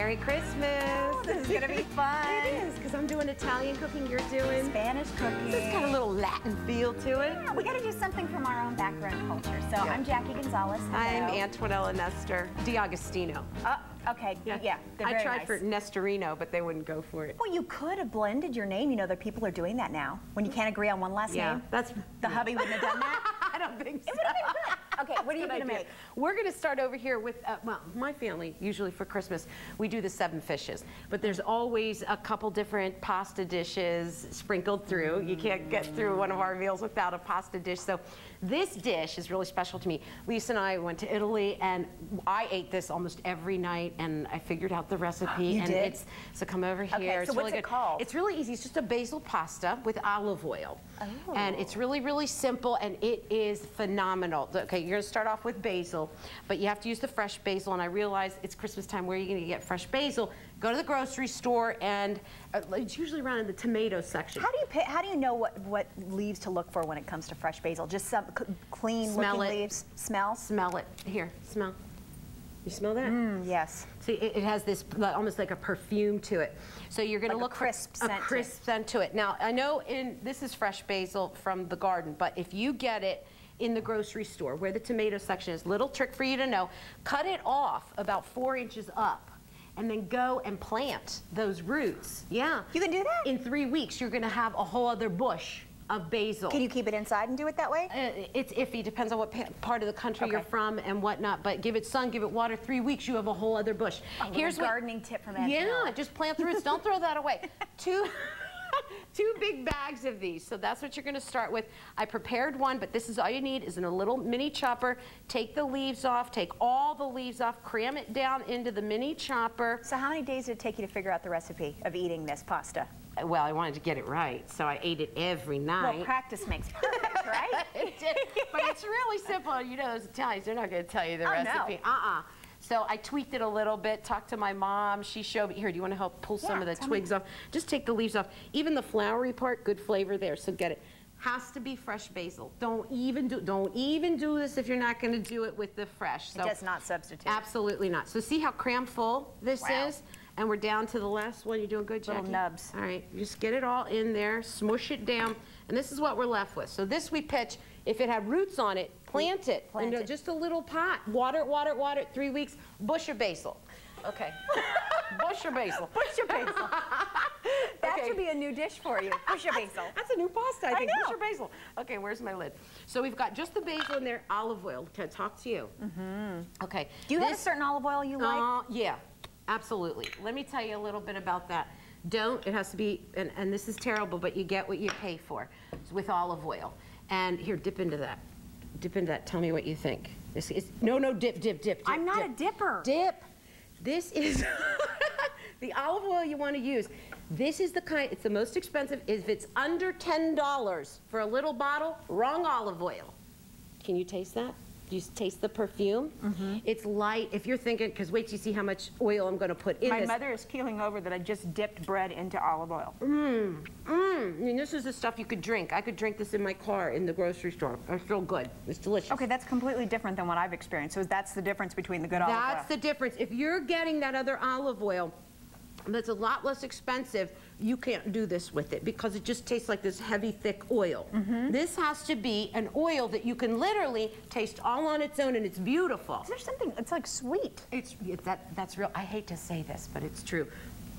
Merry Christmas. Oh, this is going to be fun. It is, because I'm doing Italian cooking, you're doing Spanish cooking. It's got a little Latin feel to it. Yeah, we got to do something from our own background culture. So I'm Jacque Gonzalez. Hello. I'm Antonella Nestor D'Agostino. Okay, yeah. I tried for Nestorino, but they wouldn't go for it. Well, you could have blended your name. You know, that people are doing that now. When you can't agree on one last name. That's the hubby wouldn't have done that. I don't think so. It would have been good. Okay, what are you going to make? We're going to start over here with, well, my family, usually for Christmas, we do the 7 fishes. But there's always a couple different pasta dishes sprinkled through. You can't get through one of our meals without a pasta dish. So this dish is really special to me. Lisa and I went to Italy, and I ate this almost every night, and I figured out the recipe. You and did? So come over here. Okay, so it's what's really it called? It's really easy. It's just a basil pasta with olive oil. Oh. And it's really, really simple, and it is phenomenal. Okay, you're going to start off with basil, but you have to use the fresh basil, and I realize it's Christmas time. Where are you going to get fresh basil? Go to the grocery store, and it's usually around in the tomato section. How do you know what leaves to look for when it comes to fresh basil? Just some clean looking leaves? Smell? Smell it. Here, smell. You smell that? Yes. See, it has this almost like a perfume to it. So you're going to look for a crisp scent to it. Now, I know this is fresh basil from the garden, but if you get it in the grocery store where the tomato section is, little trick for you to know, cut it off about 4 inches up, and then go and plant those roots. Yeah. You can do that? In 3 weeks, you're going to have a whole other bush of basil. Can you keep it inside and do it that way? It's iffy, depends on what part of the country you're from and whatnot, but give it sun, give it water, 3 weeks, you have a whole other bush. Here's a gardening tip from Antonella. Yeah, just plant the roots, don't throw that away. Two big bags of these, so that's what you're going to start with. I prepared one, but this is all you need is in a little mini chopper. Take the leaves off, take all the leaves off, cram it down into the mini chopper. So how many days did it take you to figure out the recipe of eating this pasta? Well, I wanted to get it right, so I ate it every night. Well, practice makes perfect, right? It did, but it's really simple. You know, those Italians, they're not going to tell you the recipe. No. So I tweaked it a little bit, talked to my mom. She showed me, here, do you want to help pull some of the twigs off? Just take the leaves off. Even the flowery part, good flavor there, so get it. Has to be fresh basil. Don't even do this if you're not going to do it with the fresh. So it does not substitute. Absolutely not. So see how cram full this is? And we're down to the last one. You're doing good, Jacque? Little nubs. All right, just get it all in there, smush it down, and this is what we're left with. So this we pitch. If it had roots on it, plant it. Plant it. Just a little pot. Water it, water it, water it. 3 weeks, bush of basil. Okay. Bush of basil. Bush of basil. That should be a new dish for you. Bush of basil. That's a new pasta, I think. I know. Bush of basil. Okay, where's my lid? So we've got just the basil in there, olive oil. Can I talk to you? Okay. Do you have a certain olive oil you like? Yeah. Absolutely. Let me tell you a little bit about that. It has to be, and this is terrible, but you get what you pay for. It's with olive oil. And here, dip into that. Dip into that. Tell me what you think. This is, no, dip. I'm not a dipper. Dip. This is the olive oil you want to use. This is the kind, it's the most expensive. If it's under $10 for a little bottle, wrong olive oil. Can you taste that? Do you taste the perfume? It's light. If you're thinking, because wait till you see how much oil I'm going to put in this. My mother is keeling over that I just dipped bread into olive oil. I mean, this is the stuff you could drink. I could drink this in my car in the grocery store. It's real good. It's delicious. Okay, that's completely different than what I've experienced. So that's the difference between the good olive oil. That's the difference. If you're getting that other olive oil that's a lot less expensive, you can't do this with it because it just tastes like this heavy, thick oil. This has to be an oil that you can literally taste all on its own, and it's beautiful. Is there something, it's like sweet. That's real. I hate to say this, but it's true.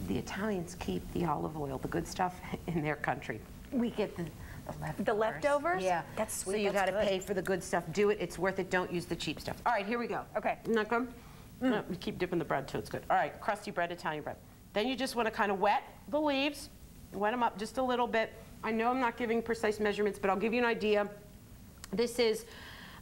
The Italians keep the olive oil, the good stuff, in their country. We get the leftovers. The leftovers? Yeah. That's sweet. So you got to pay for the good stuff. Do it. It's worth it. Don't use the cheap stuff. All right, here we go. Okay. Not good? No, you keep dipping the bread too. It's good. All right, crusty bread, Italian bread. Then you just want to kind of wet the leaves, wet them up just a little bit. I know I'm not giving precise measurements, but I'll give you an idea. This is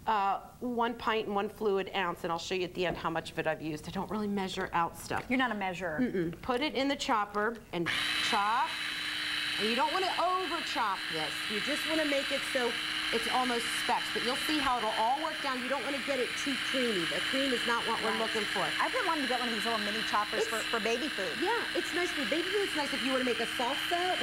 1 pint and 1 fluid ounce, and I'll show you at the end how much of it I've used. I don't really measure out stuff. You're not a measurer. Put it in the chopper and chop. And you don't want to over chop this. You just want to make it so it's almost specks, but you'll see how it'll all work down. You don't want to get it too creamy. The cream is not what we're looking for. I've been wanting to get one of these little mini choppers for baby food. Yeah, it's nice for baby food. It's nice if you want to make a salsa.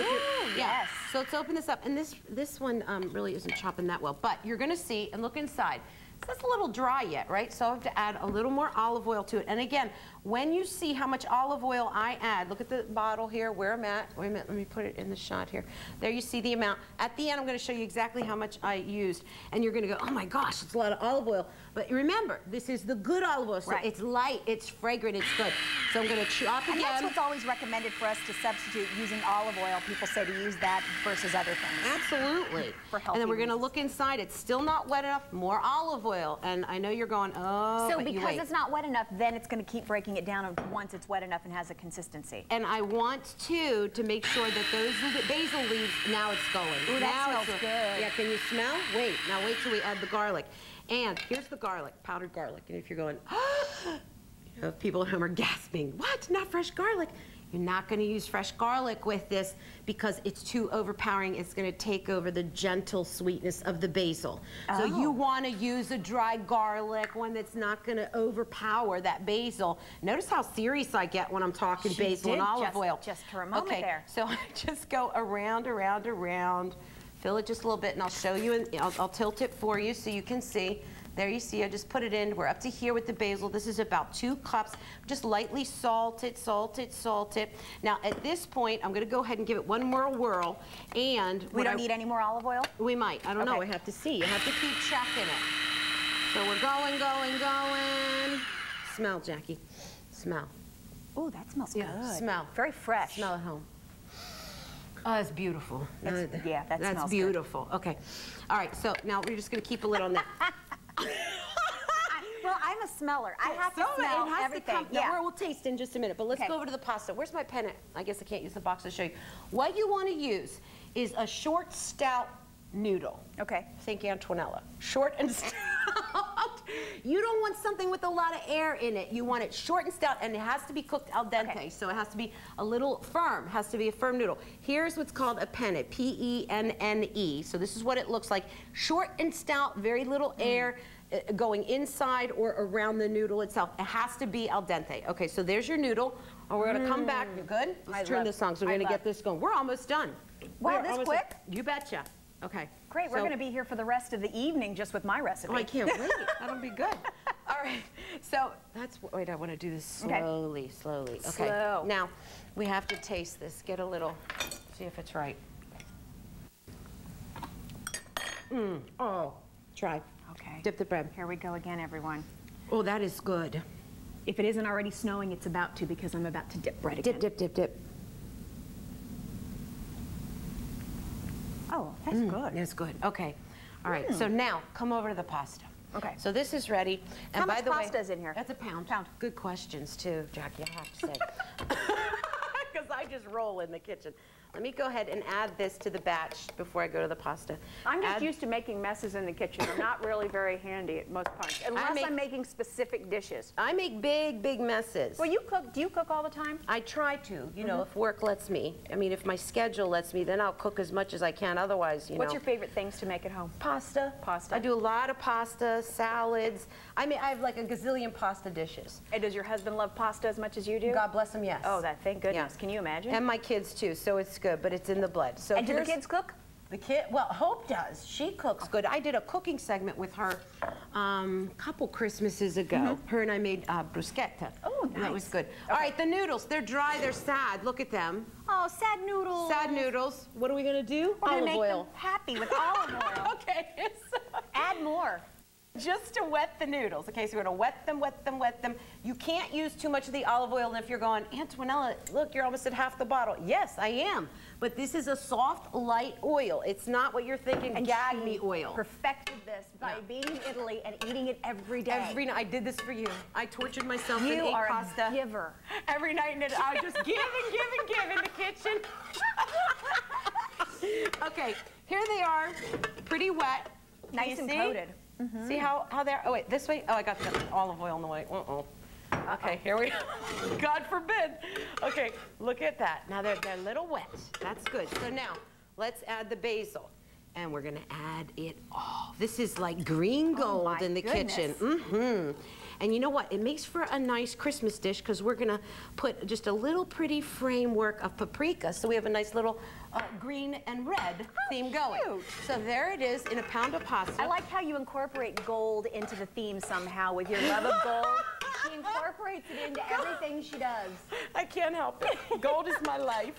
Yes. So let's open this up. And this one really isn't chopping that well, but you're going to see, and look inside. So it's a little dry yet, right? So I have to add a little more olive oil to it. And again, when you see how much olive oil I add, look at the bottle here, where I'm at. Wait a minute, let me put it in the shot here. There you see the amount. At the end, I'm gonna show you exactly how much I used. And you're gonna go, oh my gosh, it's a lot of olive oil. But remember, this is the good olive oil, so it's light, it's fragrant, it's good. So I'm gonna chop again. And that's what's always recommended for us to substitute using olive oil. People say to use that versus other things. Absolutely. For healthy and then we're gonna reasons. look inside. It's still not wet enough, more olive oil. And I know you're going, oh, So but you because wait. it's not wet enough, then it's going to keep breaking it down once it's wet enough and has a consistency. And I want to make sure that those basil leaves, now it's going. Ooh, that now smells good. Yeah, can you smell? Wait, now wait till we add the garlic. And here's the garlic, powdered garlic. And if you're going, you know, people at home are gasping, what, not fresh garlic? You're not gonna use fresh garlic with this because it's too overpowering. It's gonna take over the gentle sweetness of the basil. So you wanna use a dry garlic, one that's not gonna overpower that basil. Notice how serious I get when I'm talking basil and olive oil. Just for a moment there. So I just go around, around, around. Fill it just a little bit and I'll show you, and I'll tilt it for you so you can see. There you see, I just put it in. We're up to here with the basil. This is about 2 cups. Just lightly salt it, salt it, salt it. Now at this point, I'm gonna go ahead and give it one more whirl. And We don't need any more olive oil? we might, I don't know, Okay. I have to see. You have to keep checking it. So we're going, going, going. Smell, Jackie, smell. Oh, that smells good. Smell. Very fresh. Smell at home. Oh, it's beautiful. Yeah, that That's smells beautiful. Okay. All right, so now we're just gonna keep a lid on that. Well, I'm a smeller. I have to smell it has everything. To come. Now, we'll taste in just a minute, but let's go over to the pasta. Where's my pen? I guess I can't use the box to show you. What you want to use is a short, stout noodle. Okay. Think Antonella. Short and stout. You don't want something with a lot of air in it. You want it short and stout, and it has to be cooked al dente. Okay. So it has to be a little firm. Has to be a firm noodle. Here's what's called a penne. P-E-N-N-E. So this is what it looks like. Short and stout, very little air going inside or around the noodle itself. It has to be al dente. Okay, so there's your noodle. And we're gonna come back. You good? Let's turn this on. So we're gonna get this going. We're almost done. Wow, this quick? You betcha. Okay. Great, we're going to be here for the rest of the evening just with my recipe. Oh, I can't wait. That'll be good. All right. So that's, wait, I want to do this slowly, slowly. Okay. Slow. Now, we have to taste this. Get a little, see if it's right. Oh, try. Okay. Dip the bread. Here we go again, everyone. Oh, that is good. If it isn't already snowing, it's about to because I'm about to dip bread again. Dip, dip, dip, dip. Oh, that's good. It's good. Okay. All right. So now, come over to the pasta. Okay. So this is ready. And How by much the way, pasta is in here? That's a pound. Pound. Good questions too, Jackie, I have to say. Because I just roll in the kitchen. Let me go ahead and add this to the batch before I go to the pasta. I'm just used to making messes in the kitchen. I'm not really very handy at most parts, unless I'm making specific dishes. I make big, big messes. Well, you cook. Do you cook all the time? I try to, you know, if work lets me. I mean, if my schedule lets me, then I'll cook as much as I can. Otherwise, you know. What's your favorite things to make at home? Pasta. Pasta. I do a lot of pasta, salads. I mean, I have like a gazillion pasta dishes. And does your husband love pasta as much as you do? God bless him, yes. Oh, thank goodness. Yeah. Can you imagine? And my kids too, so it's good, but it's in the blood. So And do the here's- kids cook? The kid, well, Hope does. She cooks good. I did a cooking segment with her couple Christmases ago. Her and I made bruschetta. Oh, That was nice. good. All right, the noodles, they're dry, they're sad. Look at them. Oh, sad noodles. Sad noodles. What are we gonna do? We're gonna Olive make oil. them happy with olive oil. Okay, Add more. just to wet the noodles. Okay, so we're gonna wet them, wet them, wet them. You can't use too much of the olive oil. And if you're going, Antonella, look, you're almost at half the bottle. Yes, I am. But this is a soft, light oil. It's not what you're thinking, gag me oil. Perfected this by being in Italy and eating it every day. Every night, I did this for you. I tortured myself and You ate are pasta. a giver. Every night, and I would just give and give and give in the kitchen. Okay, here they are, pretty wet. Can Nice you and see? coated. See how they're, oh wait, this way? Oh, I got the olive oil in the way. Uh-oh. Okay, here we go. God forbid. Okay, look at that. Now they're a little wet. That's good. So now, let's add the basil. And we're gonna add it all. This is like green gold my in the goodness. kitchen. And you know what? It makes for a nice Christmas dish because we're gonna put just a little pretty framework of paprika. So we have a nice little green and red theme going. Cute. So there it is in a pound of pasta. I like how you incorporate gold into the theme somehow with your love of gold. She incorporates it into everything she does. I can't help it. Gold is my life.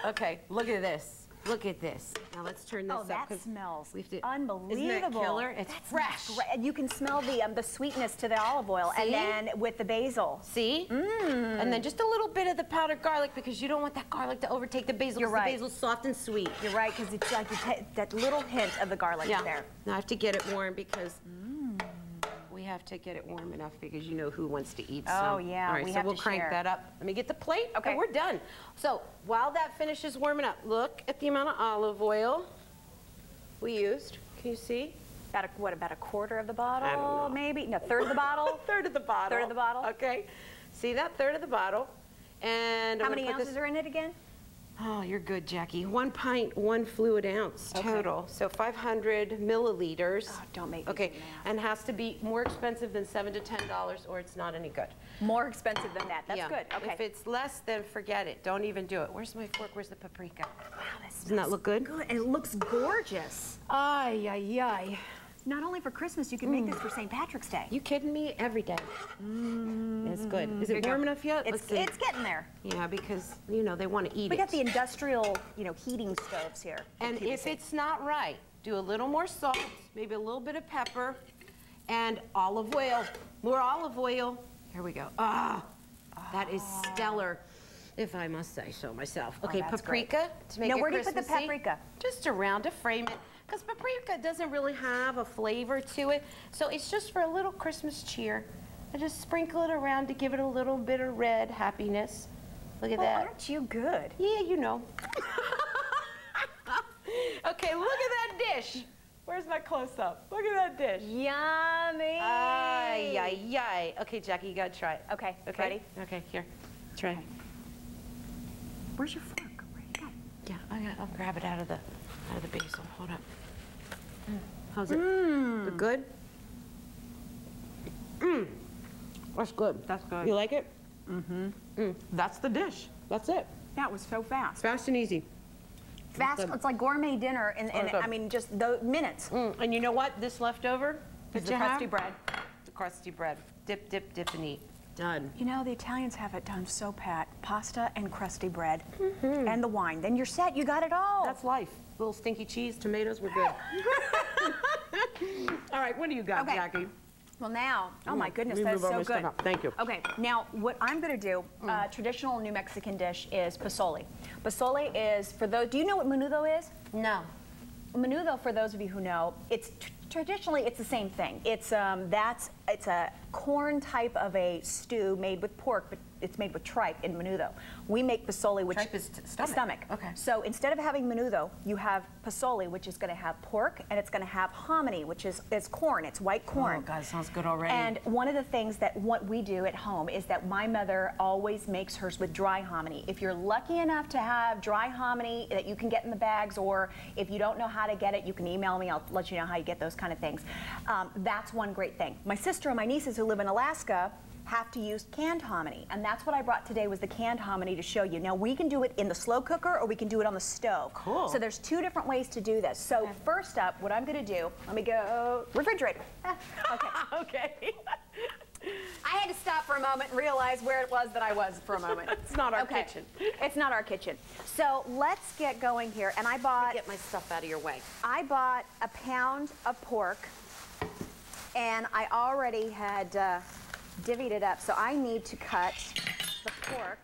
Okay, look at this. Look at this. Now let's turn this Oh, up. that smells unbelievable. Isn't that unbelievable. killer? It's fresh. Great. And you can smell the sweetness to the olive oil, See? and then with the basil. See? And then just a little bit of the powdered garlic because you don't want that garlic to overtake the basil. You're right. The basil's soft and sweet. You're right, because it's like that little hint of the garlic there. Now I have to get it warm because we have to get it warm enough because you know who wants to eat some. Oh, yeah, All right, we so have we'll to crank share. that up. Let me get the plate. Okay. And we're done. So while that finishes warming up, look at the amount of olive oil we used. Can you see? About a quarter of the bottle? I don't know. Maybe? No, third of the bottle? Third of the bottle. Third of the bottle? Okay. See that? Third of the bottle. And How I'm many gonna put ounces are in it again? Oh, you're good, Jackie. 1 pint, 1 fluid ounce total. So 500 milliliters. Oh, don't make me Okay, do math. and has to be more expensive than $7 to $10 or it's not any good. More expensive than that. That's Yeah. good. Okay. If it's less, then forget it. Don't even do it. Where's my fork? Where's the paprika? Wow, this Doesn't that look good? good. And it looks gorgeous. Ay, ay, ay. Not only for Christmas, you can make this for St. Patrick's Day. You kidding me? Every day. It's good. Is it warm enough yet? Let's see. It's getting there. Yeah, because, you know, they want to eat We it. got the industrial, heating stoves here. And if it's not right, do a little more salt, maybe a little bit of pepper, and olive oil. More olive oil. Here we go. Ah, that is stellar, if I must say so myself. Okay, that's paprika to make Now, it where do you put the Christmassy. paprika? Just around to frame it, because paprika doesn't really have a flavor to it, so it's just for a little Christmas cheer. I just sprinkle it around to give it a little bit of red happiness. Look at Well, that. aren't you good? Yeah, you know. Okay, look at that dish. Where's my close-up? Look at that dish. Yummy. Ay, ay, ay. Okay, Jackie, you gotta try it. Okay, Okay? ready? Okay, here. Try. Where's your fork? Where'd it go? Yeah, I'll grab it out of the basil. Hold up. How's it? Is it good? That's good. That's good. You like it? That's the dish. That's it. That was so fast. Fast and easy. Fast. Good. It's like gourmet dinner in good. I mean, just those minutes. And you know what? This leftover Is that the you crusty have? bread. The crusty bread. Dip, dip, dip, and eat. Done. You know, the Italians have it done so pat. Pasta and crusty bread and the wine. Then you're set. You got it all. That's life. Little stinky cheese, tomatoes, we're good. All right, what do you got, Okay. Jackie? Well, now, oh my goodness, Let me that is move all so my stuff good. up. Thank you. Okay, now what I'm going to do, traditional New Mexican dish is pozole. Pozole is, for those, do you know what menudo is? No. Menudo, for those of you who know, it's traditionally it's the same thing. It's it's a corn type of a stew made with pork, but it's made with tripe in menudo. We make pozole, which Tripe is stomach. Okay. So instead of having menudo, you have pozole, which is going to have pork, and it's going to have hominy, which is corn. It's white corn. Oh, God, sounds good already. And one of the things that what we do at home is that my mother always makes hers with dry hominy. If you're lucky enough to have dry hominy that you can get in the bags, or if you don't know how to get it, you can email me. I'll let you know how you get those kind of things. That's one great thing. My sister and my nieces who live in Alaska have to use canned hominy, and that's what I brought today was the canned hominy to show you. Now we can do it in the slow cooker or we can do it on the stove. Cool. So there's two different ways to do this. So first up, what I'm going to do, let me go refrigerator. Okay. Okay. I had to stop for a moment and realize where it was that I was for a moment. It's not our kitchen. It's not our kitchen. So let's get going here. And I bought Get my stuff out of your way. a pound of pork, and I already had divvied it up. So I need to cut the pork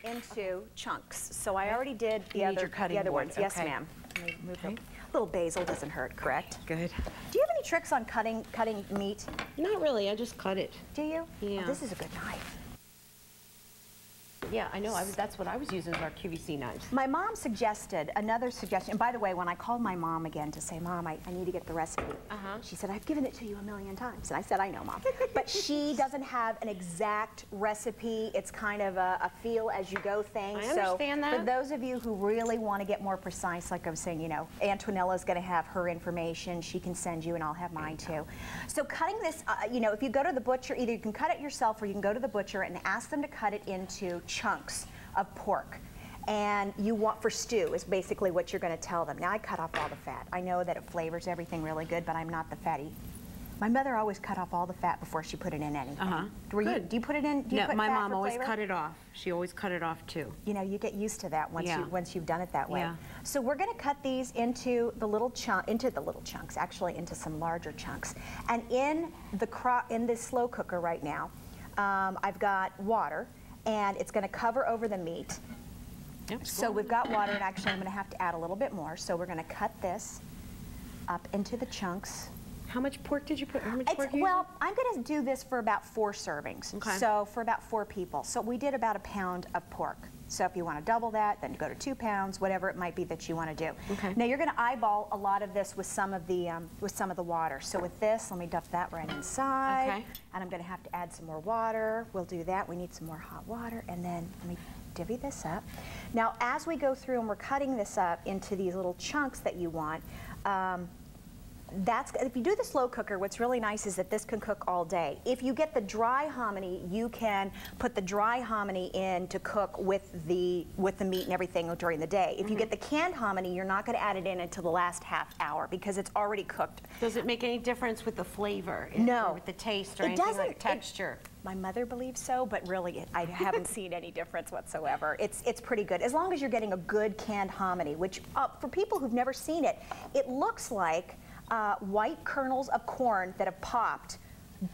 into chunks. So I already did the You need your cutting other board. ones. Yes, Okay. ma'am. A little basil doesn't hurt, correct? Good. Do you have any tricks on cutting meat? Not really, I just cut it. Do you? Yeah. Oh, this is a good knife. Yeah, I know. That's what I was using, our QVC knives. My mom suggested, another suggestion, and by the way, when I called my mom again to say, Mom, I need to get the recipe, she said, I've given it to you 1,000,000 times. And I said, I know, Mom. But she doesn't have an exact recipe. It's kind of a feel as you go thing. I understand that. For those of you who really want to get more precise, like I was saying, you know, Antonella's going to have her information. She can send you, and I'll have mine too. So cutting this, you know, if you go to the butcher, either you can cut it yourself or you can go to the butcher and ask them to cut it into chunks of pork. And you want, for stew is basically what you're going to tell them. Now I cut off all the fat. I know that it flavors everything really good, but I'm not the fatty. My mother always cut off all the fat before she put it in anything. Do you put it in? Do you put my fat mom for always flavor? cut it off. She always cut it off too. You know, you get used to that once you've done it that way. Yeah. So we're going to cut these into the little chunks, actually into some larger chunks. And in this slow cooker right now, I've got water, and it's going to cover over the meat. Yep. So we've got water, and actually I'm going to have to add a little bit more. So we're going to cut this up into the chunks. How much pork did you put? How much pork you Well, I'm going to do this for about 4 servings. Okay. So for about 4 people. So we did about 1 pound of pork. So if you want to double that, then go to 2 pounds, whatever it might be that you want to do. Okay. Now you're going to eyeball a lot of this with some of the water. So with this, let me dump that right inside. Okay. And I'm going to have to add some more water. We'll do that. We need some more hot water, and then let me divvy this up. Now as we go through and we're cutting this up into these little chunks that you want, if you do the slow cooker, what's really nice is that this can cook all day. If you get the dry hominy, you can put the dry hominy in to cook with the meat and everything during the day. If you get the canned hominy, you're not going to add it in until the last half hour because it's already cooked. Does it make any difference with the flavor? No. Or with the taste or anything like texture? My mother believes so, but really I haven't seen any difference whatsoever. It's pretty good. As long as you're getting a good canned hominy, which for people who've never seen it, it looks like white kernels of corn that have popped,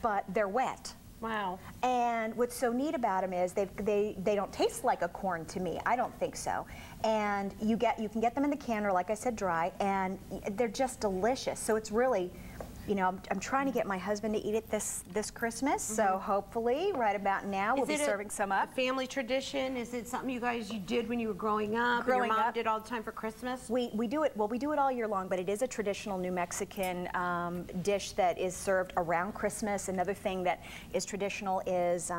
but they're wet. Wow. And what's so neat about them is they don't taste like a corn to me. I don't think so. And you can get them in the can, or like I said, dry, and they're just delicious. So it's really, you know, I'm trying to get my husband to eat it this Christmas. So hopefully, right about now, we'll be serving some up. Family tradition? Is it something you did when you were growing up? Growing and your mom up. did all the time for Christmas? We do it. Well, we do it all year long, but it is a traditional New Mexican dish that is served around Christmas. Another thing that is traditional is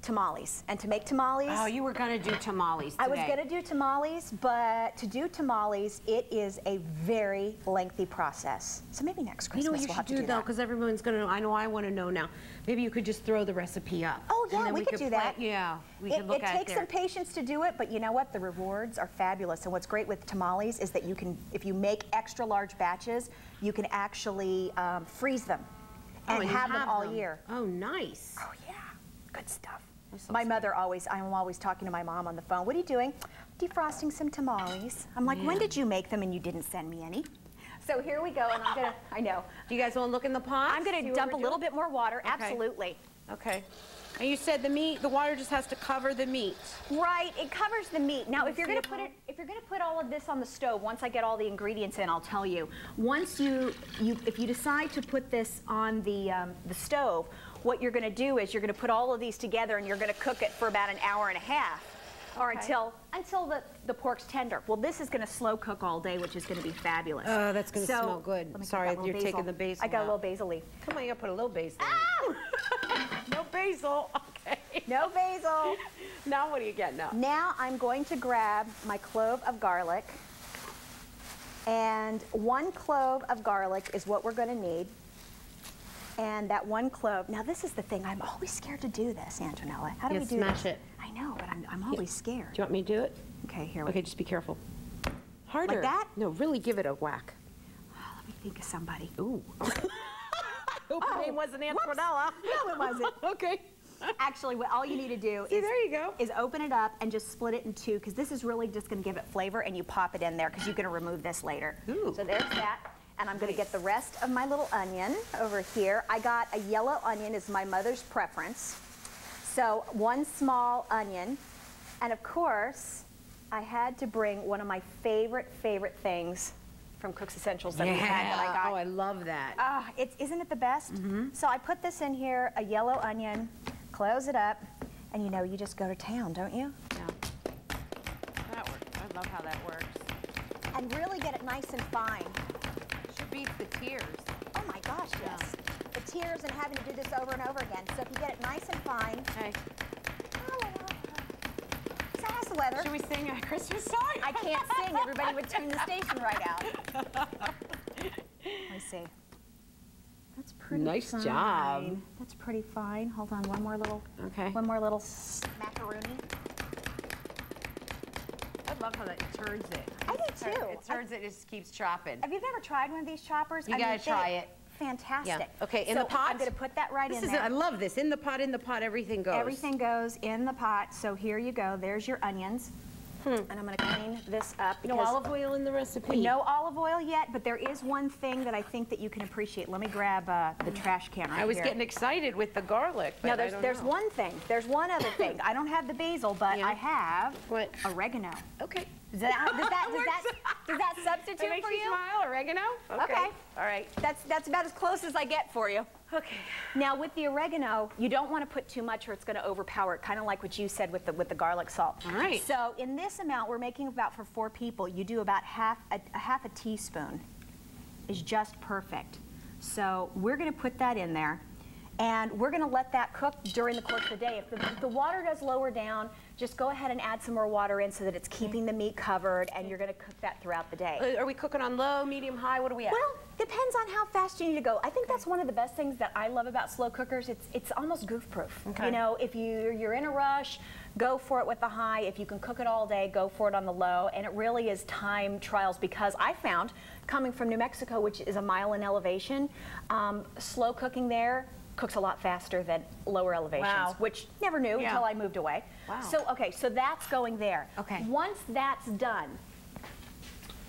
tamales. And to make tamales... Oh, you were going to do tamales today. I was going to do tamales, but to do tamales, it is a very lengthy process. So maybe next Christmas you know what you we'll have should to do, do though, because everyone's going to know. I know I want to know now. Maybe you could just throw the recipe up. Oh, yeah, and then we could do that. Yeah, we could look at it. It takes some patience to do it, but you know what? The rewards are fabulous. And what's great with tamales is that you can, if you make extra large batches, you can actually freeze them and have them all year. Oh, nice. Oh, yeah. Good stuff. My mother I'm always talking to my mom on the phone. What are you doing? Defrosting some tamales. I'm like, when did you make them and you didn't send me any? So here we go, and I know. Do you guys want to look in the pot? I'm going to dump a little bit more water, absolutely. Okay. And you said the water just has to cover the meat. Right, it covers the meat. Now, if you're going to put all of this on the stove, once I get all the ingredients in, I'll tell you. Once if you decide to put this on the stove, what you're going to do is you're going to put all of these together and you're going to cook it for about 1.5 hours. Or until the pork's tender. Well, this is going to slow cook all day, which is going to be fabulous. Oh, that's going to smell good. Sorry, you're taking the basil I got a out. little basil leaf. Come on, you got to put a little basil. Ah! No basil. Okay. No basil. Now what do you get now? Now I'm going to grab my clove of garlic. And 1 clove of garlic is what we're going to need. And that 1 clove, now this is the thing, I'm always scared to do this, Antonella. How do we do smash this? it. I know, but I'm always scared. Do you want me to do it? Okay, here we go. Okay, just be careful. Harder. Like that? No, really give it a whack. Oh, let me think of somebody. Ooh. I hope her name wasn't Antonella. No, it wasn't. Okay. Actually, all you need to do is open it up and just split it in 2, because this is really just going to give it flavor, and you pop it in there because you're going to remove this later. Ooh. So there's that. And I'm going to get the rest of my little onion over here. I got a yellow onion is my mother's preference. So 1 small onion. And of course, I had to bring one of my favorite things from Cook's Essentials that we had that I got. Oh, I love that. Isn't it the best? So I put this in here, a yellow onion, close it up. And you know, you just go to town, don't you? Yeah. That works. I love how that works. And really get it nice and fine. She beats the tears. Oh my gosh, yes. The tears and having to do this over and over again. So if you get it nice and fine. Okay. So how's the weather? Should we sing a Christmas song? I can't sing. Everybody would tune the station right out. Let me see. That's pretty Nice fine. job. That's pretty fine. Hold on, one more little macaroni. I love how that turns it. I do too. It turns it, just keeps chopping. Have you ever tried one of these choppers? You gotta try it. Fantastic. Yeah. Okay, in so the pot? I'm gonna put that right in there. I love this. In the pot, everything goes. Everything goes in the pot. So here you go. There's your onions. And I'm going to clean this up. No olive oil in the recipe. No olive oil yet, but there is one thing that I think that you can appreciate. Let me grab the trash can right here. I was getting excited with the garlic, but no, there's one thing. There's one other thing. I don't have the basil, but I have oregano. Okay. Does that substitute That makes for you smile? Oregano? Okay. All right. That's about as close as I get for you. Okay. Now with the oregano, you don't want to put too much or it's going to overpower it, kind of like what you said with the garlic salt. All right. So in this amount, we're making about for 4 people, you do about half a teaspoon is just perfect. So we're going to put that in there. And we're going to let that cook during the course of the day. If the water does lower down, just go ahead and add some more water in so that it's keeping the meat covered, and you're going to cook that throughout the day. Are we cooking on low, medium, high? What are we at? Well, depends on how fast you need to go. I think that's one of the best things that I love about slow cookers. It's almost goof-proof. Okay. You know, if you're in a rush, go for it with the high. If you can cook it all day, go for it on the low. And it really is time trials, because I found, coming from New Mexico, which is a mile in elevation, slow cooking there cooks a lot faster than lower elevations, which never knew until I moved away. Wow. So, okay, so that's going there. Okay. Once that's done,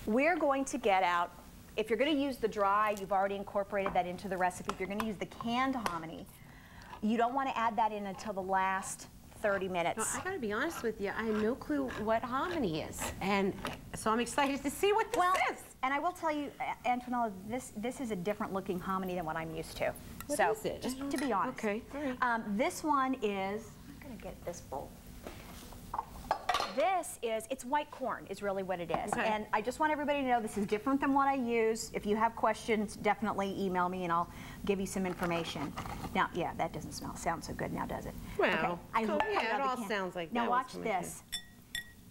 we're going to get out, if you're going to use the dry, you've already incorporated that into the recipe. If you're going to use the canned hominy, you don't want to add that in until the last 30 minutes. No, I got to be honest with you, I have no clue what hominy is. And so I'm excited to see what this is. And I will tell you, Antonella, this is a different looking hominy than what I'm used to. What is it? Just to be honest. Okay, all right. This one is, I'm going to get this bowl. This is, it's white corn is really what it is. Okay. And I just want everybody to know this is different than what I use. If you have questions, definitely email me and I'll give you some information. Now, yeah, that doesn't sound so good now, does it? Well, okay. cool. Yeah, it all sounds like now that. Now watch this.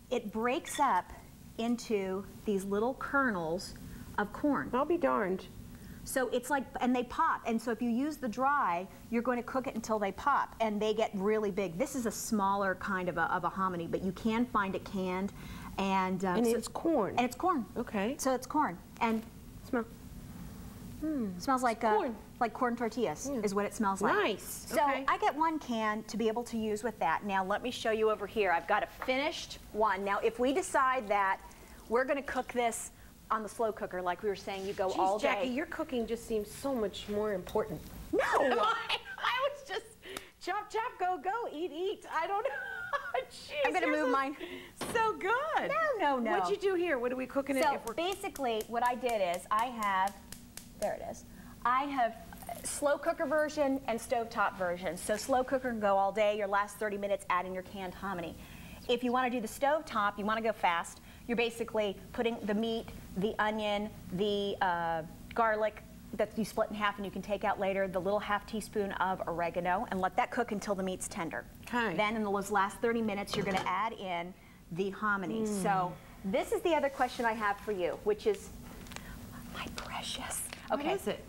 It breaks up into these little kernels of corn. I'll be darned. So it's like, and they pop. And so if you use the dry, you're going to cook it until they pop, and they get really big. This is a smaller kind of a hominy, but you can find it canned. And so it's corn. And it's corn. Okay. So it's corn. And Smell. smells like corn. Like corn tortillas is what it smells like. Nice. So I get 1 can to be able to use with that. Now let me show you over here. I've got a finished one. Now if we decide that we're going to cook this on the slow cooker, like we were saying, you go all day. Jackie, your cooking just seems so much more important. No! I was just chop, chop, go, go, eat, eat. I don't know. Jeez, I'm going to move mine. So good. No. What'd you do here? What are we cooking? So basically what I did is I have, there it is, I have slow cooker version and stovetop version. So slow cooker can go all day, your last 30 minutes add in your canned hominy. If you want to do the stovetop, you want to go fast, you're basically putting the meat, the onion, the garlic that you split in half and you can take out later, the little ½ teaspoon of oregano, and let that cook until the meat's tender. Okay. Then in those last 30 minutes, you're going to add in the hominy. So this is the other question I have for you, which is, my precious. Okay. What is it?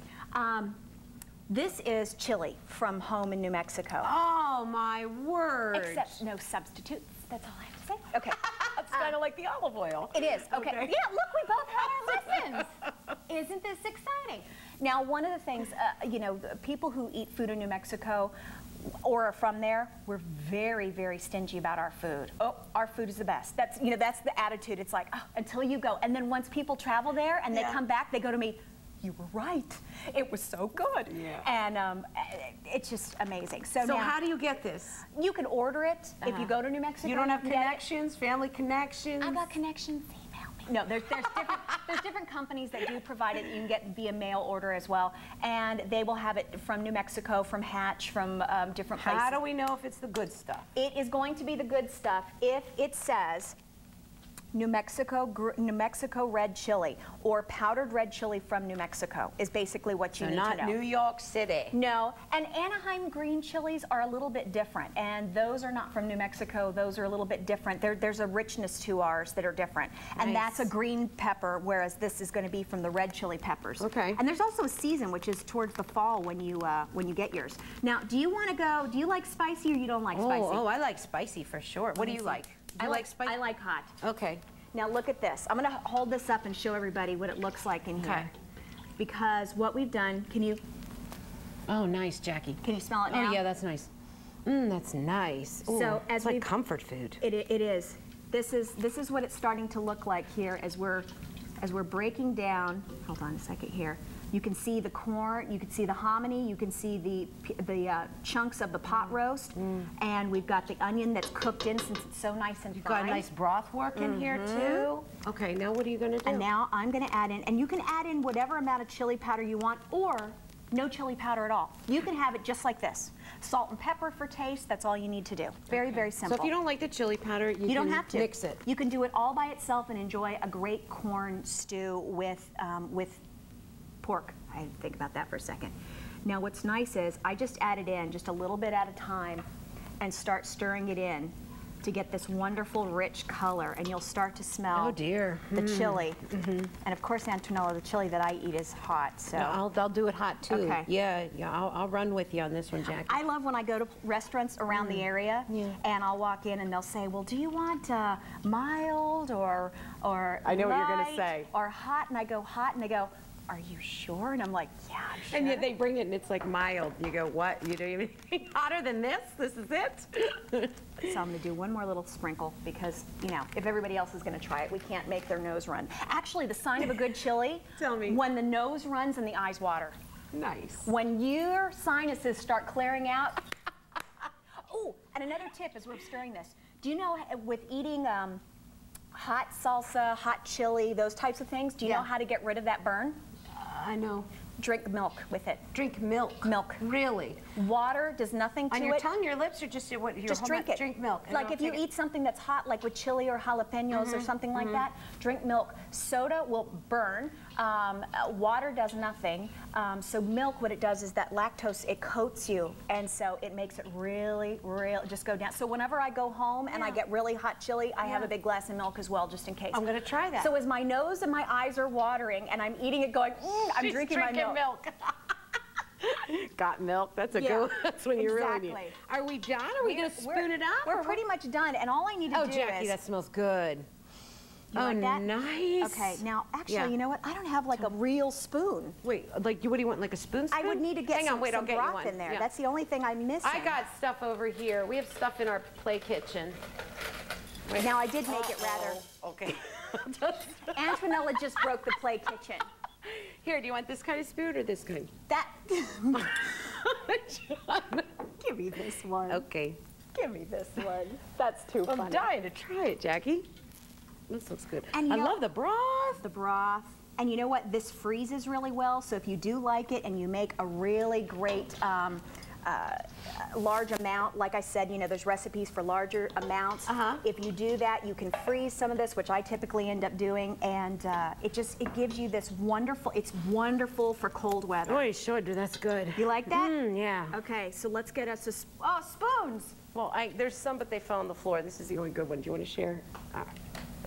This is chili from home in New Mexico. Oh, my word. Except no substitutes. That's all I have to say. Okay. It's kind of like the olive oil. It is. Okay. Yeah, look, we both had our lessons. Isn't this exciting? Now, one of the things, you know, the people who eat food in New Mexico or are from there, we're very, very stingy about our food. Oh, our food is the best. That's, you know, that's the attitude. It's like, oh, until you go. And then once people travel there and they come back, they go to me, you were right. It was so good. Yeah. And it's just amazing. So now, how do you get this? You can order it if you go to New Mexico. You don't have connections, family connections? I got connections. Email me. No, there's different companies that do provide it. You can get via mail order as well, and they will have it from New Mexico, from Hatch, from different places. How do we know if it's the good stuff? It is going to be the good stuff if it says New Mexico red chili or powdered red chili from New Mexico is basically what you need to know. Not New York City. No, and Anaheim green chilies are a little bit different, and those are not from New Mexico. Those are a little bit different. There's a richness to ours that are different, and that's a green pepper, whereas this is going to be from the red chili peppers. Okay. And there's also a season, which is towards the fall when you get yours. Now, do you want to go? Do you like spicy or you don't like spicy? Oh, I like spicy for sure. What do you like? Do you like spicy? I like hot. Okay. Now look at this. I'm going to hold this up and show everybody what it looks like in here. Okay. Because what we've done, can you nice, Jackie. Can you smell it now? Oh yeah, that's nice. That's nice. Ooh, So as it's like comfort food. It is. This is what it's starting to look like here as we're breaking down. Hold on a second here. You can see the corn, you can see the hominy, you can see the chunks of the pot roast, and we've got the onion that's cooked in since it's so nice and fine. You've got a nice broth work in here too. Okay, now what are you going to do? And now I'm going to add in, and you can add in whatever amount of chili powder you want, or no chili powder at all. You can have it just like this. Salt and pepper for taste, that's all you need to do. Very, very simple. So if you don't like the chili powder, you don't can have to mix it. You can do it all by itself and enjoy a great corn stew with pork. I had to think about that for a second. Now what's nice is I just added in just a little bit at a time and start stirring it in to get this wonderful rich color, and you'll start to smell the chili. And of course, Antonella, the chili that I eat is hot, so. No, I'll do it hot too. Okay. Yeah, I'll run with you on this one, Jackie. I love when I go to restaurants around the area, and I'll walk in and they'll say, well, do you want mild or I know what you're gonna light say. or hot? And I go hot, and they go, are you sure? And I'm like, yeah, I'm sure. And yet they bring it and it's like mild. You go, what? You don't even think hotter than this? This is it? So I'm going to do one more little sprinkle because, you know, if everybody else is going to try it, we can't make their nose run. Actually, the sign of a good chili, Tell me. When the nose runs and the eyes water. Nice. When your sinuses start clearing out. Oh, and another tip as we're stirring this. Do you know with eating hot salsa, hot chili, those types of things, do you know how to get rid of that burn? I know. Drink milk with it. Drink milk. Milk. Really? Water does nothing to it. On your tongue, your lips, or just what? Just drink it. Drink milk. Like if you eat something that's hot, like with chili or jalapenos or something like that, drink milk. Soda will burn. Water does nothing. So milk, what it does is that lactose, it coats you, and so it makes it really, just go down. So whenever I go home and I get really hot chili, I have a big glass of milk as well, just in case. I'm going to try that. So as my nose and my eyes are watering, and I'm eating it going, I'm drinking my milk. Got milk. That's a good. That's when you really need. Exactly. Are we done? Are we going to spoon it up? We're pretty much done, and all I need to do Jackie, is. that smells good. You like that? Nice. Okay, now actually, you know what? I don't have like a real spoon. Wait, like what do you want? Like a spoon? I would need to get some I'll get you broth one. in there. Yeah. That's the only thing I'm missing. I got stuff over here. We have stuff in our play kitchen. Wait. Now I did make it rather. Okay. Antonella just broke the play kitchen. Here, do you want this kind of spoon or this kind? That. Give me this one. Okay. Give me this one. That's too funny. I'm dying to try it, Jackie. This looks good. And I love the broth. The broth. And you know what? This freezes really well, so if you do like it and you make a really great large amount, like I said, you know, there's recipes for larger amounts. If you do that, you can freeze some of this, which I typically end up doing, and it gives you this wonderful, it's wonderful for cold weather. Oh, you should. That's good. You like that? Yeah. Okay, so let's get us spoons. Well, there's some, but they fell on the floor. This is the only good one. Do you want to share?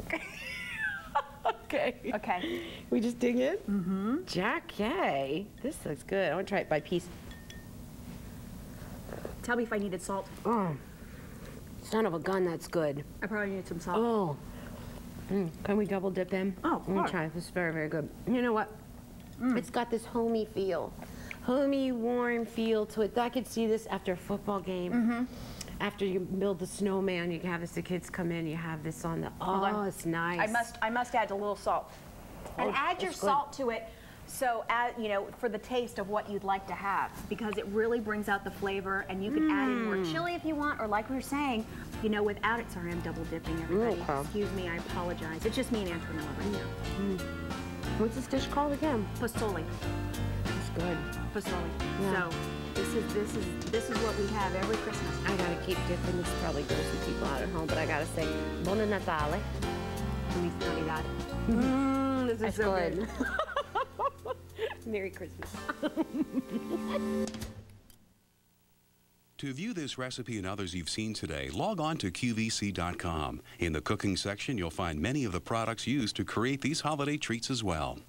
Okay. Okay. Okay. We just dig in? Mm-hmm. Jacque, this looks good. I want to try it by piece. Tell me if I needed salt. Oh, son of a gun, that's good. I probably need some salt. Oh. Can we double dip in? Oh, I'm gonna try. This is very, very good. You know what? It's got this homey feel. Homey, warm feel to it. I could see this after a football game. After you build the snowman, you can have this, the kids come in, you have this on the, it's nice. I must add a little salt. And add your salt to it So, you know, for the taste of what you'd like to have, because it really brings out the flavor, and you can add in more chili if you want, or like we were saying, you know, without it. Sorry, I'm double dipping, everybody. Okay. Excuse me, I apologize. It's just me and Antonella right now. What's this dish called again? Pozole. It's good. Pozole. Yeah. So, this is what we have every Christmas. I gotta keep dipping. This probably goes to people out at home, but I gotta say, Buon Natale. Feliz Navidad. This is so good. Merry Christmas. To view this recipe and others you've seen today, log on to QVC.com. In the cooking section, you'll find many of the products used to create these holiday treats as well.